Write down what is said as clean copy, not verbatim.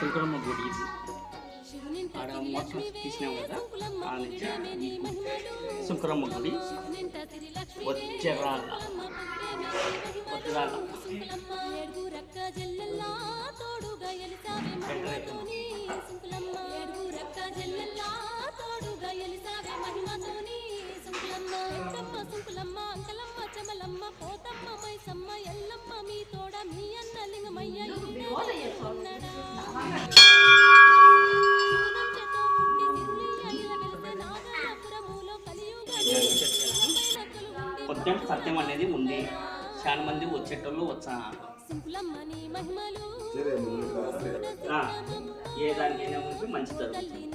శంకరమ్మ గుడి ఇది. ఆడ మొత్తం తీసినాం కదా, ఆ నుంచి శంకరమ్మ గుడి వచ్చరాళ్ళ కొద్దిగా సత్యం అనేది ఉంది. చాలా మంది వచ్చేటోళ్ళు వచ్చా ఏ దానికైనా మంచి జరుగుతుంది.